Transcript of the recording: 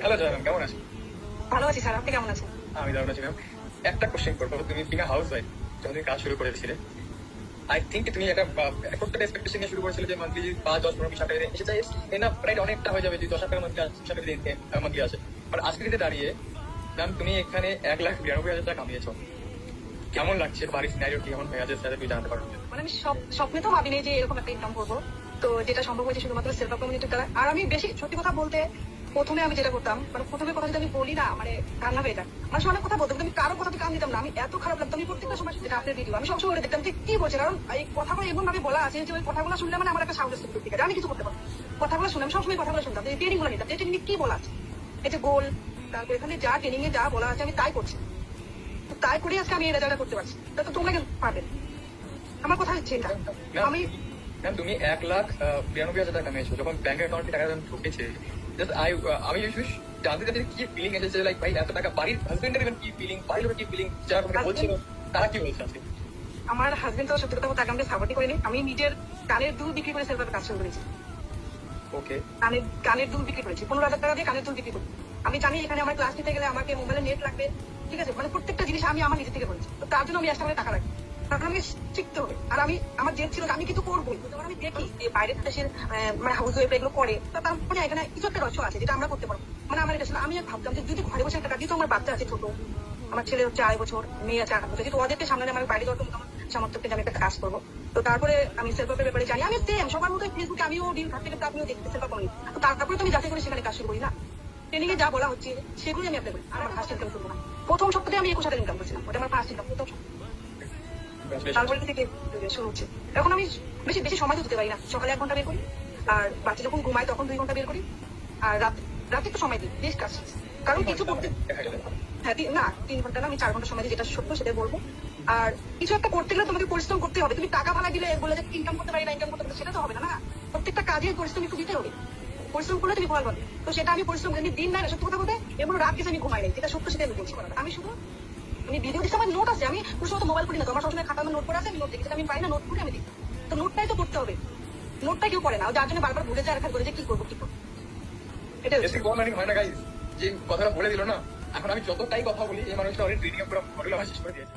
Hello জয় ma'am, কেমন আছেন? ভালো আছি স্যার, আপনি কেমন আছেন? আমি দারুণ আছি ম্যাম। একটা কোশ্চেন করবো, তুমি বিনা হাউস ওয়াইফ যখন তুমি কাজ শুরু করেছিলে, আই থিঙ্ক তুমি একটা প্রত্যেকটা এক্সপেকটেশন নিয়ে শুরু করেছিলে যে মান্থলি 5, 10, 15, 20 টাকা এসে যায় এনা প্রায় অনেকটা হয়ে যাবে, যদি 10 টাকা মান্থলি আসে। বাট আজকে দিনে দাঁড়িয়ে ম্যাম তুমি এখানে 1,92,000 টাকা কামিয়েছো। কেমন লাগছে? বাড়ির সিনারিও কেমন হয়ে আছে স্যার তুমি জানতে পারো? মানে আমি স্বপ্নে তো ভাবিনি যে এরকম একটা ইনকাম করবো। তো যেটা সম্ভব হয়েছে শুধুমাত্র সেলফ কমিউনিটির দ্বারা। আর আমি বেশি সত্যি কথা বলতে, প্রথমে আমি যেটা করতাম, মানে প্রথমে কথা যদি আমি বলি না, মানে কান্না হয়ে যায়। মানে অনেক কথা বলতাম, আমি কারো কথা কান দিতাম না। আমি এত খারাপ লাগতো, আমি প্রত্যেকটা সময় যেটা আপনার ভিডিও আমি সবসময় দেখতাম যে কি বলছে, কারণ এই কথাগুলো এমন ভাবে বলা আছে যে ওই কথাগুলো শুনলে মানে আমার একটা সাহস আসতো থেকে আমি কিছু করতে পারবো। কথাগুলো শুনে আমি সবসময় কথাগুলো শুনতাম, যে ট্রেনিং গুলো নিতাম, যে ট্রেনিং কি বলা আছে, এই যে গোল, তারপর এখানে যা ট্রেনিং এ যা বলা আছে আমি তাই করছি। তো তাই করে আজকে আমি এই রেজাল্টটা করতে পারছি। তো তোমরা কেন পারবে? আমার কথা হচ্ছে এটা। আমি ম্যাম তুমি 1,92,000 টাকা কামিয়েছো, যখন ব্যাংক অ্যাকাউন্টে টাকা যখন ঢুকেছে, আমি জানতে চাচ্ছি কি ফিলিং এসেছে, লাইক ভাই এত টাকা বাড়ির হাজবেন্ডের কি ফিলিং, বাড়ির লোকের কি ফিলিং, যারা তোমাকে বলছিল তারা কি বলছে আজকে? আমার হাজবেন্ড তো সত্যি কথা বলতে আমাকে সাপোর্টই করেনি। আমি নিজের কানের দুল বিক্রি করে সেলফার কাজ শুরু করেছি। ওকে, কানের দুল বিক্রি করেছি 15,000 টাকা দিয়ে কানের দুল বিক্রি করি। আমি জানি এখানে আমার ক্লাস নিতে গেলে আমাকে মোবাইলে নেট লাগবে, ঠিক আছে, মানে প্রত্যেকটা জিনিস আমি আমার নিজে থেকে করেছি। তো তার জন্য আমি একটা করে টাকা রাখি, কারণ আমি শিখতে হবে। আর আমি আমার জেদ ছিল আমি কিন্তু করবোই। যখন আমি দেখি যে বাইরের দেশের মানে হাউস ওয়াইফ এগুলো করে, তো তার মানে এখানে কিছু একটা রহস্য আছে যেটা আমরা করতে পারবো। মানে আমার এটা ছিল, আমি ভাবতাম যে যদি ঘরে বসে একটা কাজ, যেহেতু আমার বাচ্চা আছে ছোট, আমার ছেলে হচ্ছে 2.5 বছর, মেয়ে আছে 8 বছর, যেহেতু ওদেরকে সামনে আমার বাইরে যাওয়ার আমার সামর্থ্য থেকে আমি একটা কাজ করবো। তো তারপরে আমি সেলফের ব্যাপারে জানি, আমি সেম সবার মতো ফেসবুকে আমিও ডিল থাকতে থাকতে আপনিও দেখতে সেলফ করি। তো তারপরে তো আমি যাচাই করে সেখানে কাজ শুরু করি না, ট্রেনিং এ যা বলা হচ্ছে সেগুলো আমি অ্যাপ্লাই করি। আর আমার ফার্স্ট ইনকাম করবো না, প্রথম সপ্তাহে আমি 21,000 ইনকাম করছিলাম, ওটা আমার ফার্স্ট ইনকাম প্রথম সপ্তাহে। তারপরে থেকে শুরু হচ্ছে। এখন আমি বেশি বেশি সময় তো দিতে পারি না, সকালে 1 ঘন্টা বের করি, আর বাচ্চা যখন ঘুমায় তখন 2 ঘন্টা বের করি, আর রাতে একটু সময় দিই, বেশ কাজ। কারণ কিছু করতে, হ্যাঁ না 3 ঘন্টা না, আমি 4 ঘন্টা সময় দিই, যেটা সত্য সেটাই বলবো। আর কিছু একটা করতে গেলে তোমাকে পরিশ্রম করতে হবে। তুমি টাকা ভাড়া দিলে বলে যে ইনকাম করতে পারি না, ইনকাম করতে পারি, সেটা তো হবে না। না, প্রত্যেকটা কাজে পরিশ্রম একটু দিতে হবে। পরিশ্রম করলে তুমি ফল পাবে। তো সেটা আমি পরিশ্রম করি, দিন না সত্যি কথা বলতে এমন রাত গেছে আমি ঘুমাই নাই, যেটা সত্য সেটা আমি বলছি। আমি শুধু আমি ভিডিও দিচ্ছি, আমার নোট আছে, আমি প্রশ্ন মোবাইল করি না, তোমার সবসময় খাতা নোট করে আছে, আমি নোট দেখি, আমি পাই না নোট করে আমি দিই। তো নোটটাই তো করতে হবে, নোটটা কেউ করে না, যার জন্য বারবার ভুলে যায় আর বলে যে কি করবো কি করবো। এটা হয় না গাইজ, যে কথাটা বলে দিল না, এখন আমি যতটাই কথা বলি এই মানুষটা অনেক ট্রেনিং পুরো শেষ করে দিয়েছে।